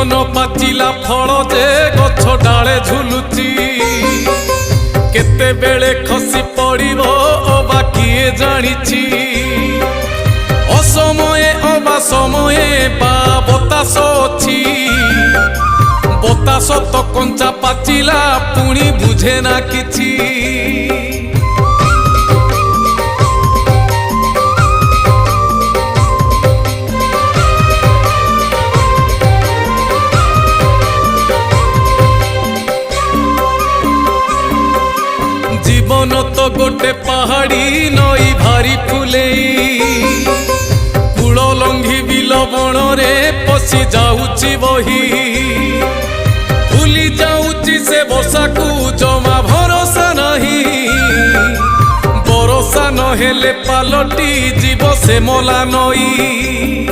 जीवन पाचिला फल जे गछ डाले झुलुची केते बेले खसी पड़िबो अबा किए जानिची असमये अबा समये बा बतास अछि बतास तो कंचा पाचिला पुणी बुझे ना किछि जीवन तो गोटे पहाड़ी नई भारी फुलेई कूल लंघी बिल बण रे पशि जाऊची बही भूली जाऊची से वर्षा को जमा भरोसा नहीं बरसा नहेले पालटी जीव से मला नई।